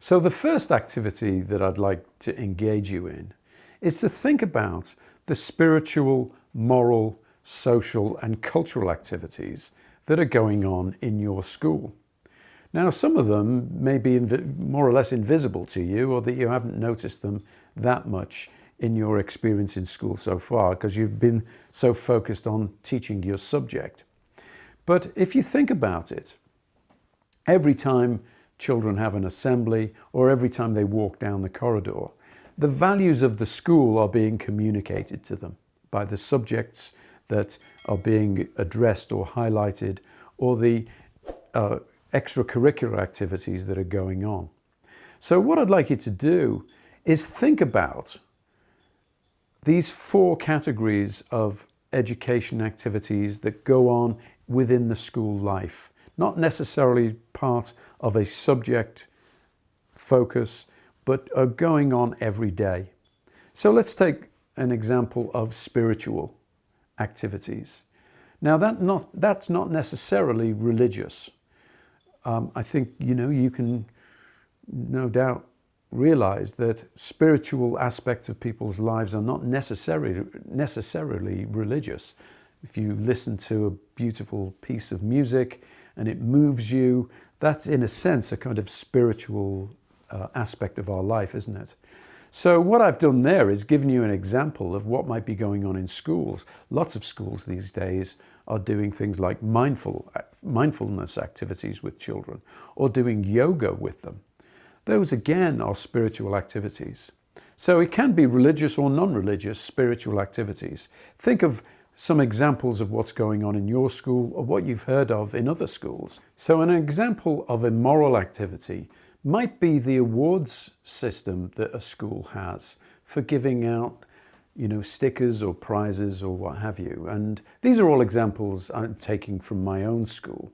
So the first activity that I'd like to engage you in is to think about the spiritual, moral, social and cultural activities that are going on in your school. Now, some of them may be more or less invisible to you, or that you haven't noticed them that much in your experience in school so far because you've been so focused on teaching your subject. But if you think about it, every time children have an assembly or every time they walk down the corridor, the values of the school are being communicated to them by the subjects that are being addressed or highlighted, or the extracurricular activities that are going on. So what I'd like you to do is think about these 4 categories of education activities that go on within the school life, not necessarily part of a subject focus, but are going on every day. So let's take an example of spiritual activities. Now that's not necessarily religious. I think you can no doubt realize that spiritual aspects of people's lives are not necessarily religious. If you listen to a beautiful piece of music and it moves you, that's in a sense a kind of spiritual aspect of our life, isn't it? So what I've done there is given you an example of what might be going on in schools. Lots of schools these days are doing things like mindfulness activities with children, or doing yoga with them. Those again are spiritual activities. So it can be religious or non-religious spiritual activities. Think of some examples of what's going on in your school or what you've heard of in other schools. So an example of a moral activity might be the awards system that a school has for giving out, stickers or prizes or what have you. And these are all examples I'm taking from my own school.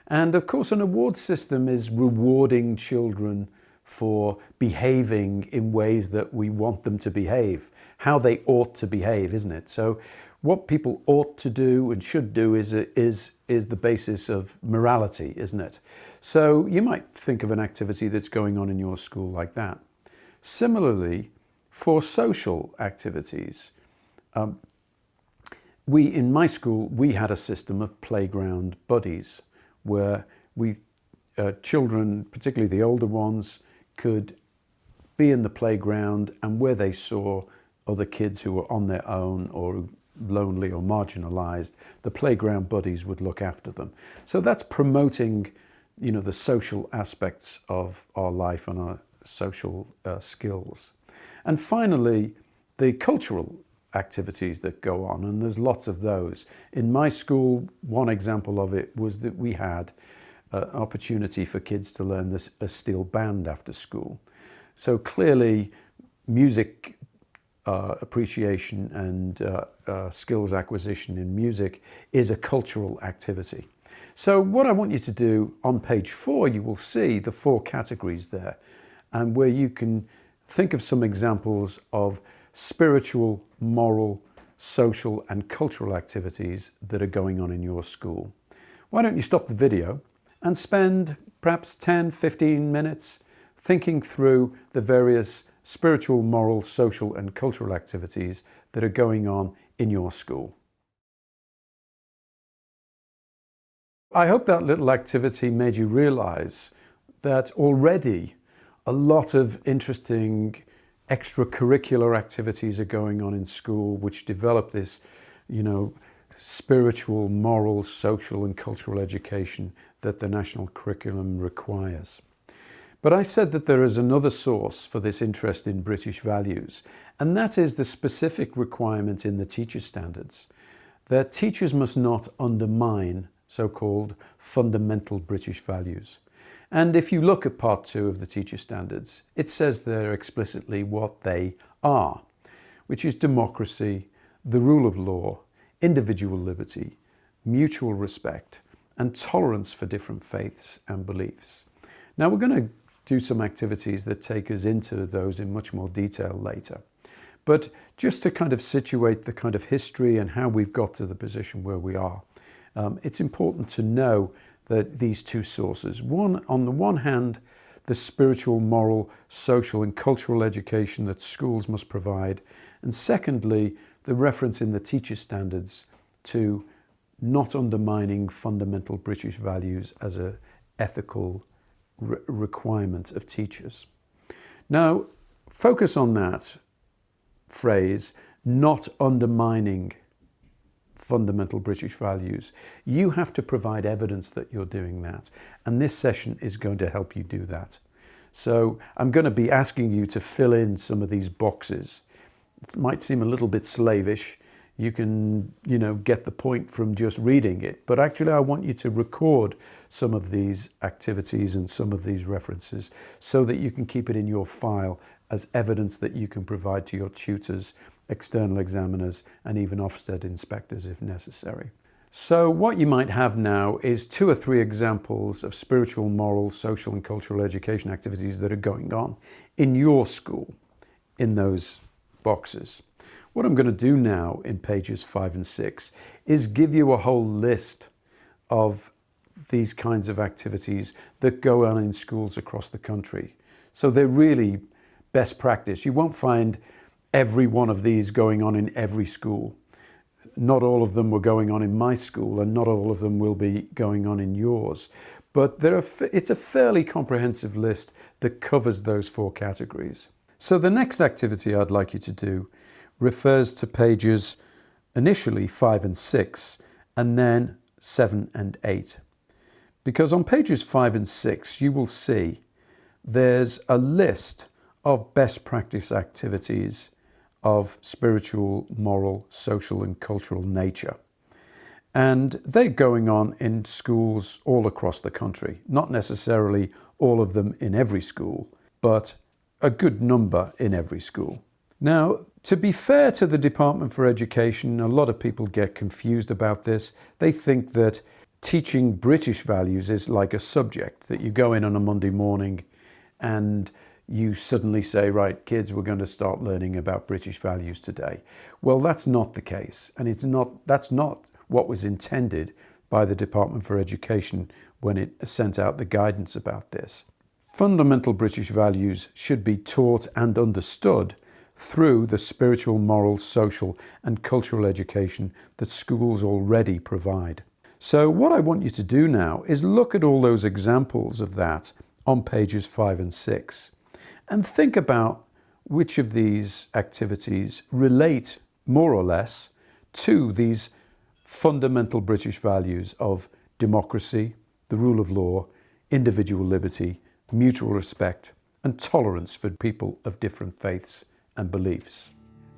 And of course, an award system is rewarding children for behaving in ways that we want them to behave, how they ought to behave, isn't it? So what people ought to do and should do is the basis of morality, isn't it? So you might think of an activity that's going on in your school like that. Similarly, for social activities, in my school, we had a system of playground buddies where children, particularly the older ones, could be in the playground, and where they saw other kids who were on their own or lonely or marginalized, the playground buddies would look after them. So that's promoting, the social aspects of our life and our social skills. And finally, the cultural activities that go on, and there's lots of those. In my school, one example of it was that we had an opportunity for kids to learn a steel band after school. So clearly, music appreciation and skills acquisition in music is a cultural activity. So what I want you to do on page 4, you will see the 4 categories there, and where you can think of some examples of spiritual, moral, social and cultural activities that are going on in your school. Why don't you stop the video and spend perhaps 10, 15 minutes thinking through the various spiritual, moral, social and cultural activities that are going on in your school. I hope that little activity made you realize that already a lot of interesting extracurricular activities are going on in school which develop this, spiritual, moral, social and cultural education that the national curriculum requires. But I said that there is another source for this interest in British values, and that is the specific requirement in the teacher standards that teachers must not undermine so-called fundamental British values. And if you look at part 2 of the teacher standards, it says there explicitly what they are, which is democracy, the rule of law, individual liberty, mutual respect, and tolerance for different faiths and beliefs. Now we're going to do some activities that take us into those in much more detail later. But just to kind of situate the kind of history and how we've got to the position where we are, it's important to know that these 2 sources, on the one hand, the spiritual, moral, social and cultural education that schools must provide. And secondly, the reference in the teacher standards to not undermining fundamental British values as an ethical requirement of teachers. Now, focus on that phrase, not undermining fundamental British values. You have to provide evidence that you're doing that. And this session is going to help you do that. So I'm going to be asking you to fill in some of these boxes. It might seem a little bit slavish. You can, get the point from just reading it. But actually, I want you to record some of these activities and some of these references so that you can keep it in your file as evidence that you can provide to your tutors, external examiners, and even Ofsted inspectors if necessary. So what you might have now is 2 or 3 examples of spiritual, moral, social and cultural education activities that are going on in your school in those boxes. What I'm going to do now in pages 5 and 6 is give you a whole list of these kinds of activities that go on in schools across the country. So they're really best practice. You won't find every one of these going on in every school. Not all of them were going on in my school, and not all of them will be going on in yours. But it's a fairly comprehensive list that covers those 4 categories. So the next activity I'd like you to do refers to pages initially 5 and 6, and then 7 and 8. Because on pages 5 and 6, you will see there's a list of best practice activities of spiritual, moral, social and cultural nature. And they're going on in schools all across the country. Not necessarily all of them in every school, but a good number in every school. Now, to be fair to the Department for Education, a lot of people get confused about this. They think that teaching British values is like a subject, that you go in on a Monday morning and you suddenly say, right, kids, we're going to start learning about British values today. Well, that's not the case. And that's not what was intended by the Department for Education when it sent out the guidance about this. Fundamental British values should be taught and understood through the spiritual, moral, social and cultural education that schools already provide. So what I want you to do now is look at all those examples of that on pages 5 and 6 and think about which of these activities relate more or less to these fundamental British values of democracy, the rule of law, individual liberty, mutual respect and tolerance for people of different faiths and beliefs.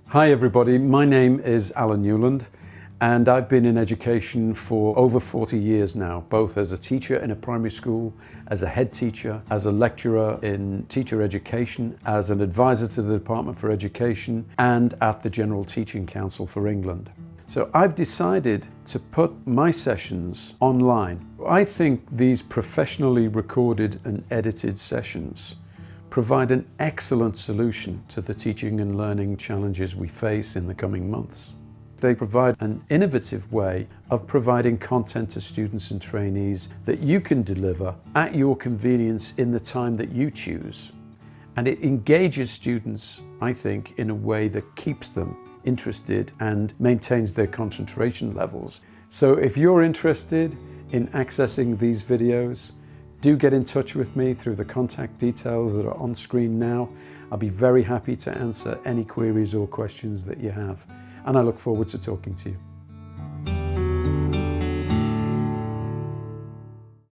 Hi everybody, my name is Alan Newland and I've been in education for over 40 years now, both as a teacher in a primary school, as a head teacher, as a lecturer in teacher education, as an advisor to the Department for Education and at the General Teaching Council for England. So I've decided to put my sessions online. I think these professionally recorded and edited sessions provide an excellent solution to the teaching and learning challenges we face in the coming months. They provide an innovative way of providing content to students and trainees that you can deliver at your convenience in the time that you choose. And it engages students, I think, in a way that keeps them interested and maintains their concentration levels. So if you're interested in accessing these videos, do get in touch with me through the contact details that are on screen now. I'll be very happy to answer any queries or questions that you have, and I look forward to talking to you.